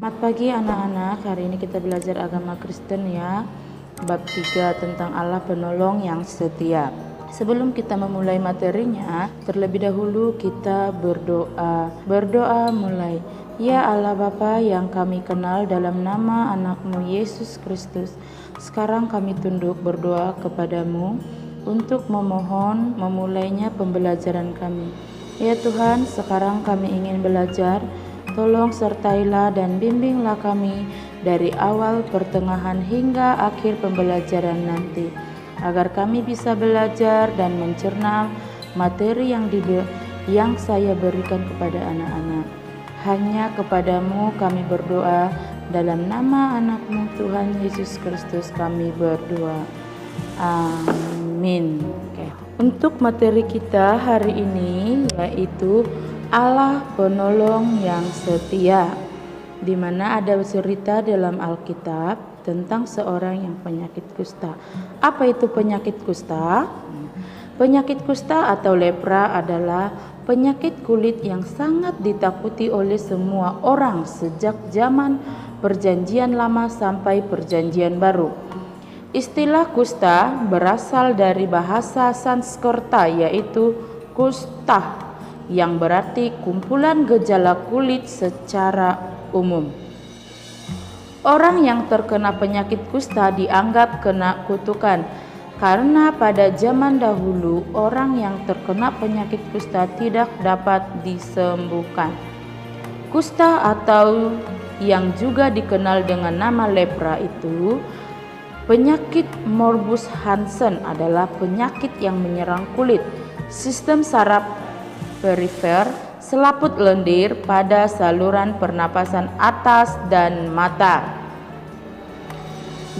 Selamat pagi anak-anak, hari ini kita belajar agama Kristen ya. Bab 3 tentang Allah penolong yang setia. Sebelum kita memulai materinya, terlebih dahulu kita berdoa. Berdoa mulai. Ya Allah Bapa yang kami kenal dalam nama anakmu Yesus Kristus, sekarang kami tunduk berdoa kepadamu untuk memohon memulainya pembelajaran kami. Ya Tuhan, sekarang kami ingin belajar. Tolong sertailah dan bimbinglah kami dari awal, pertengahan hingga akhir pembelajaran nanti, agar kami bisa belajar dan mencerna materi yang saya berikan kepada anak-anak. Hanya kepadamu kami berdoa, dalam nama anakmu Tuhan Yesus Kristus kami berdoa. Amin. Untuk materi kita hari ini yaitu Allah penolong yang setia, di mana ada cerita dalam Alkitab tentang seorang yang penyakit kusta. Apa itu penyakit kusta? Penyakit kusta atau lepra adalah penyakit kulit yang sangat ditakuti oleh semua orang sejak zaman Perjanjian Lama sampai Perjanjian Baru. Istilah kusta berasal dari bahasa Sanskerta yaitu kusta, yang berarti kumpulan gejala kulit secara umum. Orang yang terkena penyakit kusta dianggap kena kutukan, karena pada zaman dahulu orang yang terkena penyakit kusta tidak dapat disembuhkan. Kusta atau yang juga dikenal dengan nama lepra itu, penyakit morbus Hansen adalah penyakit yang menyerang kulit, sistem saraf perifer, selaput lendir pada saluran pernapasan atas dan mata.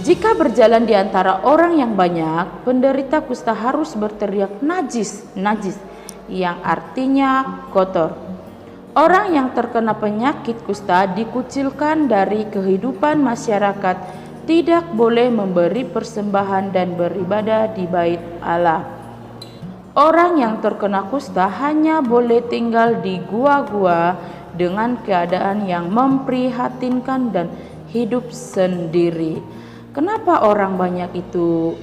Jika berjalan di antara orang yang banyak, penderita kusta harus berteriak najis, najis, yang artinya kotor. Orang yang terkena penyakit kusta dikucilkan dari kehidupan masyarakat, tidak boleh memberi persembahan dan beribadah di bait Allah. Orang yang terkena kusta hanya boleh tinggal di gua-gua dengan keadaan yang memprihatinkan dan hidup sendiri. Kenapa orang banyak itu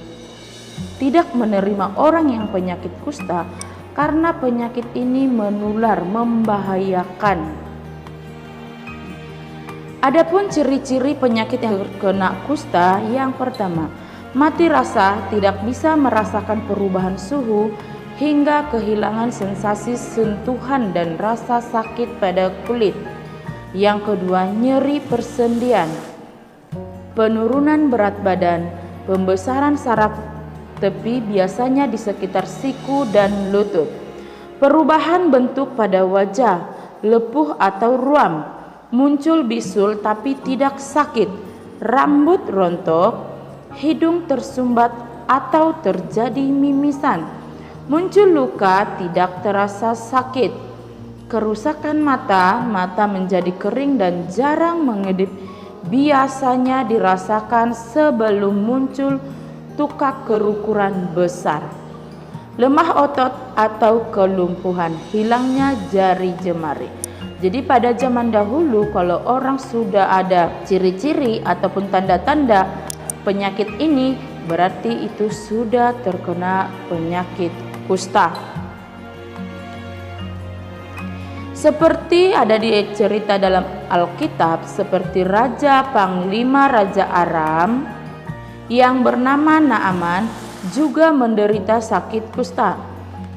tidak menerima orang yang penyakit kusta? Karena penyakit ini menular, membahayakan. Adapun ciri-ciri penyakit yang terkena kusta, yang pertama, mati rasa, tidak bisa merasakan perubahan suhu, hingga kehilangan sensasi sentuhan dan rasa sakit pada kulit. Yang kedua, nyeri persendian, penurunan berat badan, pembesaran saraf tepi biasanya di sekitar siku dan lutut, perubahan bentuk pada wajah, lepuh atau ruam, muncul bisul tapi tidak sakit, rambut rontok, hidung tersumbat atau terjadi mimisan, muncul luka tidak terasa sakit, kerusakan mata, mata menjadi kering dan jarang mengedip, biasanya dirasakan sebelum muncul tukak kerukuran besar, lemah otot atau kelumpuhan, hilangnya jari jemari. Jadi pada zaman dahulu kalau orang sudah ada ciri-ciri ataupun tanda-tanda penyakit ini, berarti itu sudah terkena penyakit kusta. Seperti ada di cerita dalam Alkitab, seperti Raja Panglima Raja Aram yang bernama Naaman juga menderita sakit kusta.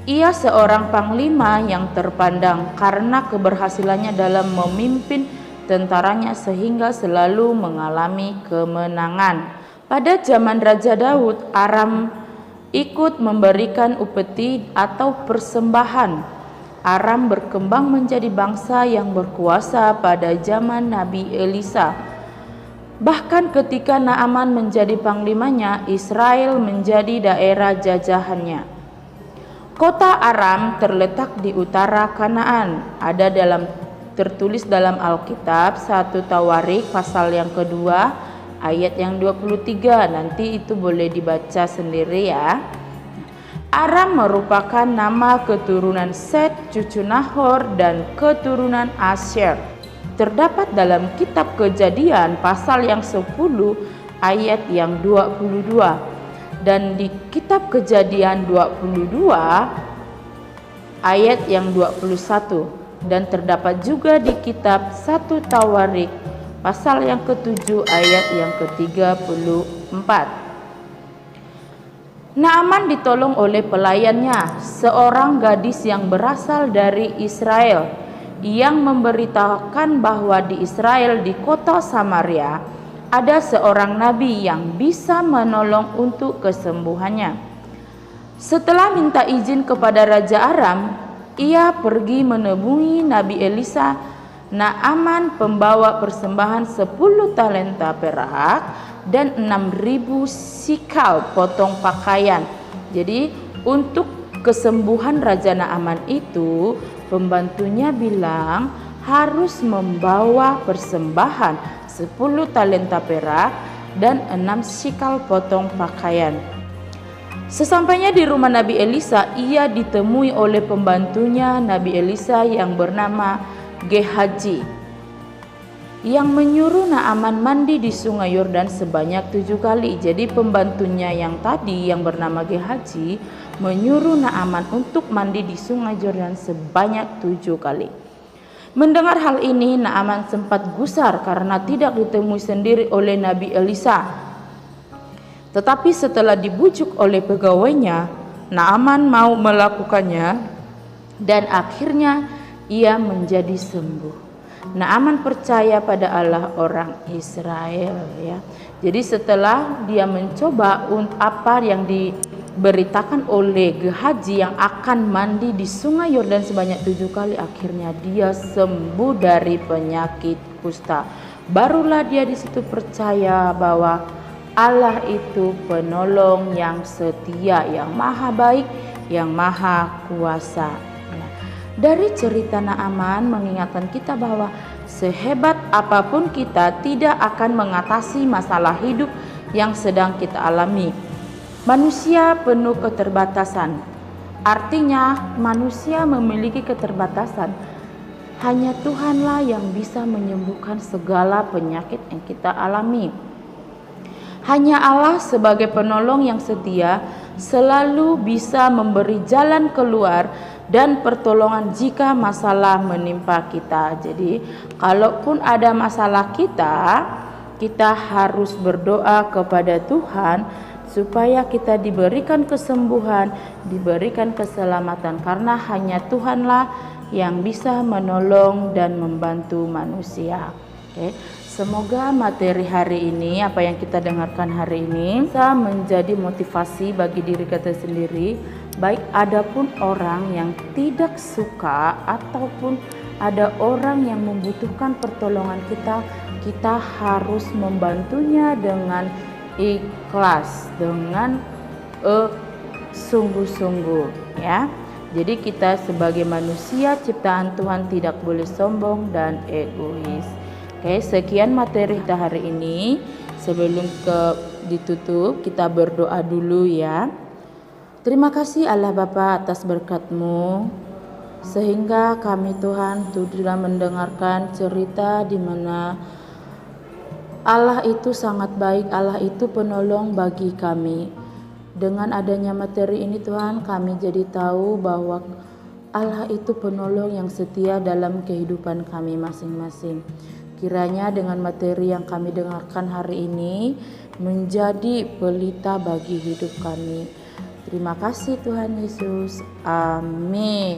Ia seorang panglima yang terpandang karena keberhasilannya dalam memimpin tentaranya sehingga selalu mengalami kemenangan. Pada zaman Raja Daud, Aram ikut memberikan upeti atau persembahan. Aram berkembang menjadi bangsa yang berkuasa pada zaman Nabi Elisa. Bahkan ketika Naaman menjadi panglimanya, Israel menjadi daerah jajahannya. Kota Aram terletak di utara Kanaan. Tertulis dalam Alkitab 1 Tawarik pasal yang kedua ayat yang 23, nanti itu boleh dibaca sendiri ya. Aram merupakan nama keturunan Set, cucu Nahor, dan keturunan Asher. terdapat dalam kitab Kejadian pasal yang 10 ayat yang 22, dan di kitab Kejadian 22 ayat yang 21, dan terdapat juga di kitab 1 Tawarik pasal yang ke-7 ayat yang ke-34. Naaman ditolong oleh pelayannya, seorang gadis yang berasal dari Israel, yang memberitakan bahwa di Israel, di kota Samaria, ada seorang nabi yang bisa menolong untuk kesembuhannya. Setelah minta izin kepada Raja Aram, ia pergi menemui Nabi Elisa. Naaman pembawa persembahan 10 talenta perak dan 6.000 sikal potong pakaian. Jadi untuk kesembuhan Raja Naaman itu, pembantunya bilang harus membawa persembahan 10 talenta perak dan 6 sikal potong pakaian. Sesampainya di rumah Nabi Elisa, ia ditemui oleh pembantunya Nabi Elisa yang bernama Gehazi, yang menyuruh Naaman mandi di sungai Yordan sebanyak 7 kali. Jadi pembantunya yang tadi yang bernama Gehazi menyuruh Naaman untuk mandi di sungai Yordan sebanyak 7 kali. Mendengar hal ini, Naaman sempat gusar karena tidak ditemui sendiri oleh Nabi Elisa. Tetapi setelah dibujuk oleh pegawainya, Naaman mau melakukannya, dan akhirnya ia menjadi sembuh. Naaman percaya pada Allah orang Israel, ya. Jadi setelah dia mencoba apa yang diberitakan oleh Gehazi yang akan mandi di sungai Yordan sebanyak 7 kali, akhirnya dia sembuh dari penyakit kusta. Barulah dia di situ percaya bahwa Allah itu penolong yang setia, yang maha baik, yang maha kuasa. Dari cerita Naaman mengingatkan kita bahwa sehebat apapun kita tidak akan mengatasi masalah hidup yang sedang kita alami. Manusia penuh keterbatasan. Artinya manusia memiliki keterbatasan. Hanya Tuhanlah yang bisa menyembuhkan segala penyakit yang kita alami. Hanya Allah sebagai penolong yang setia selalu bisa memberi jalan keluar dan pertolongan jika masalah menimpa kita. Jadi kalaupun ada masalah kita harus berdoa kepada Tuhan supaya kita diberikan kesembuhan, diberikan keselamatan, karena hanya Tuhanlah yang bisa menolong dan membantu manusia. Oke. Semoga materi hari ini, apa yang kita dengarkan hari ini, bisa menjadi motivasi bagi diri kita sendiri. Baik adapun orang yang tidak suka ataupun ada orang yang membutuhkan pertolongan kita harus membantunya dengan ikhlas, dengan sungguh-sungguh, ya. Jadi kita sebagai manusia ciptaan Tuhan tidak boleh sombong dan egois. Oke, sekian materi kita hari ini. Sebelum ditutup, kita berdoa dulu, ya. Terima kasih Allah Bapa atas berkat-Mu, sehingga kami Tuhan sudah mendengarkan cerita di mana Allah itu sangat baik, Allah itu penolong bagi kami. Dengan adanya materi ini Tuhan, kami jadi tahu bahwa Allah itu penolong yang setia dalam kehidupan kami masing-masing. Kiranya dengan materi yang kami dengarkan hari ini menjadi pelita bagi hidup kami. Terima kasih Tuhan Yesus. Amin.